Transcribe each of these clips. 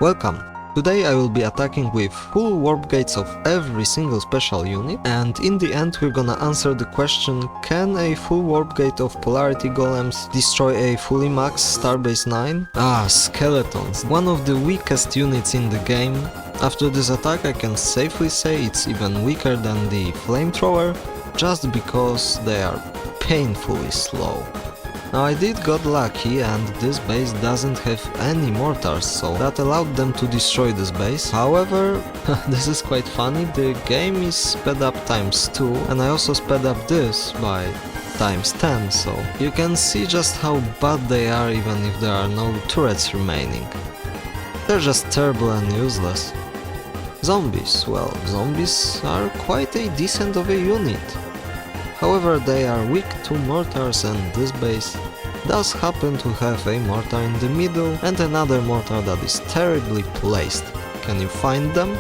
Welcome! Today I will be attacking with full warp gates of every single special unit, and in the end we're gonna answer the question: can a full warp gate of Polarity Golems destroy a fully max Starbase 9? Skeletons, one of the weakest units in the game. After this attack I can safely say it's even weaker than the flamethrower, just because they are painfully slow. Now I did got lucky and this base doesn't have any mortars, so that allowed them to destroy this base. However, this is quite funny, the game is sped up ×2 and I also sped up this by ×10, so you can see just how bad they are even if there are no turrets remaining. They're just terrible and useless. Zombies, well, zombies are quite a decent of a unit. However, they are weak to mortars and this base does happen to have a mortar in the middle and another mortar that is terribly placed. Can you find them?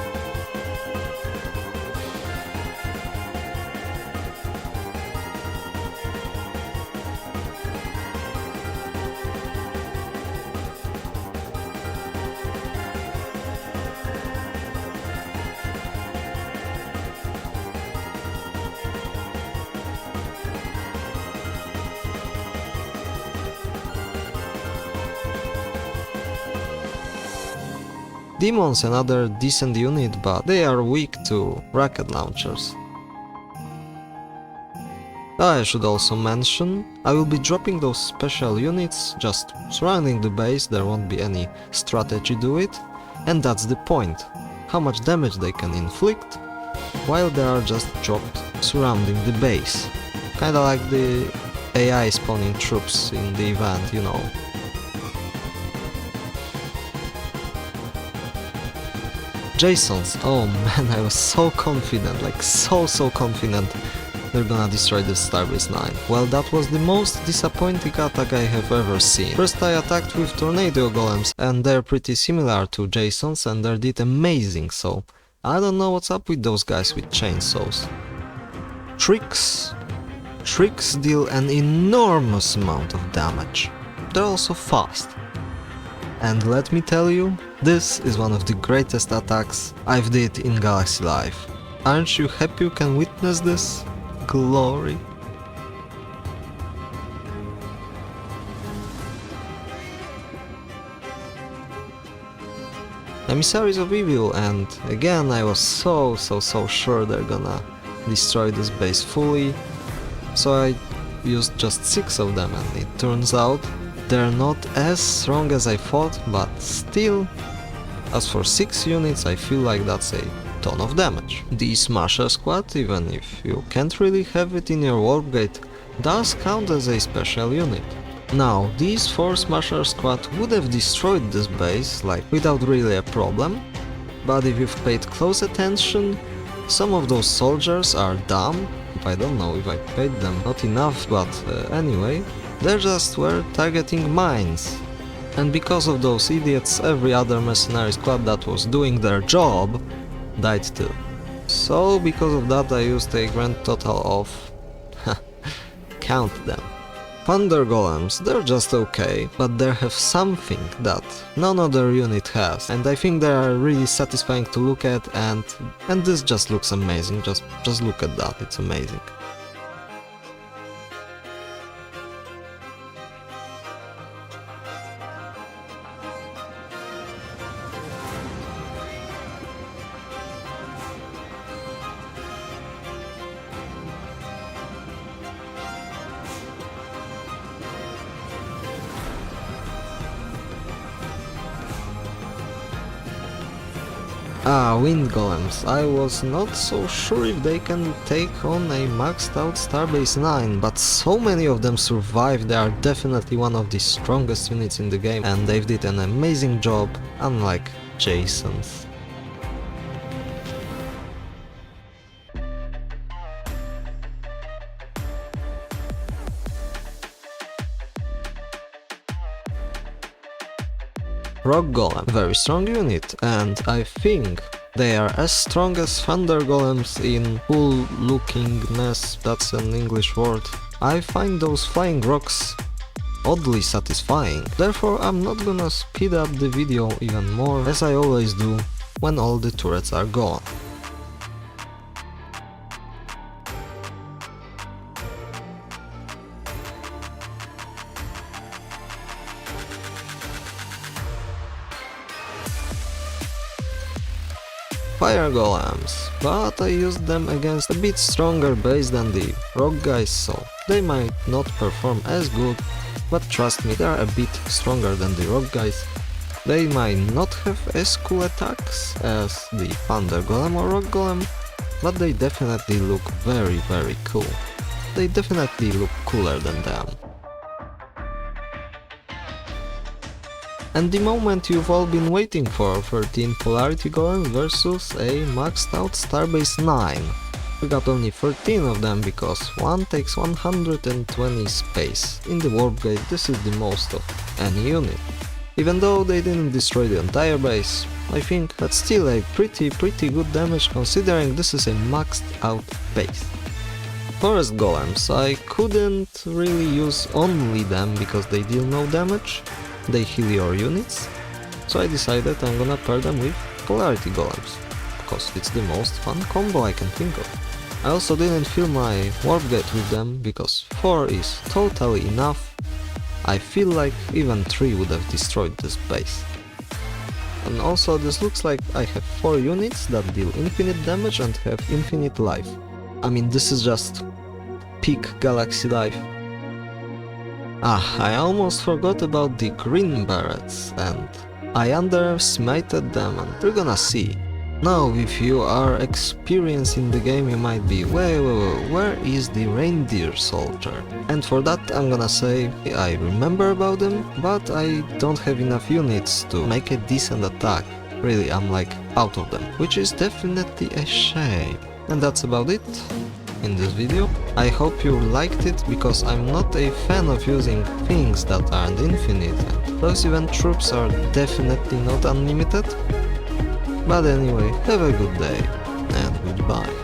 Demons, another decent unit, but they are weak to rocket launchers. I should also mention, I will be dropping those special units, just surrounding the base, there won't be any strategy to it, and that's the point, how much damage they can inflict, while they are just dropped surrounding the base. Kinda like the AI spawning troops in the event, you know. Jasons, oh man, I was so confident, like so confident they're gonna destroy this Starbase 9. Well, that was the most disappointing attack I have ever seen. First I attacked with Tornado Golems and they're pretty similar to Jasons and they did amazing, so I don't know what's up with those guys with chainsaws. Shrieks. Shrieks deal an enormous amount of damage. They're also fast. And let me tell you, this is one of the greatest attacks I've did in Galaxy Life. Aren't you happy you can witness this? Glory. Emissarys of Evil, and again I was so sure they're gonna destroy this base fully, so I used just 6 of them and it turns out they're not as strong as I thought, but still, as for 6 units I feel like that's a ton of damage. The Smasher Squad, even if you can't really have it in your warp gate, does count as a special unit. Now, these 4 Smasher Squad would have destroyed this base, like, without really a problem, but if you've paid close attention, some of those soldiers are dumb. I don't know if I paid them not enough, but anyway, they just were targeting mines. And because of those idiots, every other mercenary squad that was doing their job died too. So because of that I used a grand total of... count them. Thunder Golems, they're just okay, but they have something that none other unit has, and I think they are really satisfying to look at, and this just looks amazing, just look at that, it's amazing. Wind Golems. I was not so sure if they can take on a maxed out Starbase 9, but so many of them survived. They are definitely one of the strongest units in the game and they did an amazing job, unlike Jason's. Rock Golem, very strong unit, and I think they are as strong as Thunder Golems in cool lookingness, that's an English word. I find those flying rocks oddly satisfying. Therefore I'm not gonna speed up the video even more, as I always do when all the turrets are gone. Fire golems, but I used them against a bit stronger base than the rock guys, so they might not perform as good, but trust me, they are a bit stronger than the rock guys. They might not have as cool attacks as the thunder golem or rock golem, but they definitely look very cool. They definitely look cooler than them. And the moment you've all been waiting for, 13 Polarity Golems versus a maxed out Starbase 9. We got only 13 of them because one takes 120 space. In the warpgate this is the most of any unit. Even though they didn't destroy the entire base, I think that's still a pretty good damage considering this is a maxed out base. Forest Golems, I couldn't really use only them because they deal no damage. They heal your units, so I decided I'm gonna pair them with Polarity Golems, because it's the most fun combo I can think of. I also didn't fill my warpgate with them, because 4 is totally enough. I feel like even 3 would have destroyed this base. And also this looks like I have 4 units that deal infinite damage and have infinite life. I mean, this is just peak galaxy life. I almost forgot about the green berets, and I underestimated them, and we're gonna see. Now, if you are experienced in the game, you might be, wait, where is the reindeer soldier? And for that I'm gonna say, I remember about them, but I don't have enough units to make a decent attack. Really, I'm like out of them, which is definitely a shame. And that's about it in this video. I hope you liked it, because I'm not a fan of using things that aren't infinite, and those event troops are definitely not unlimited. But anyway, have a good day, and goodbye.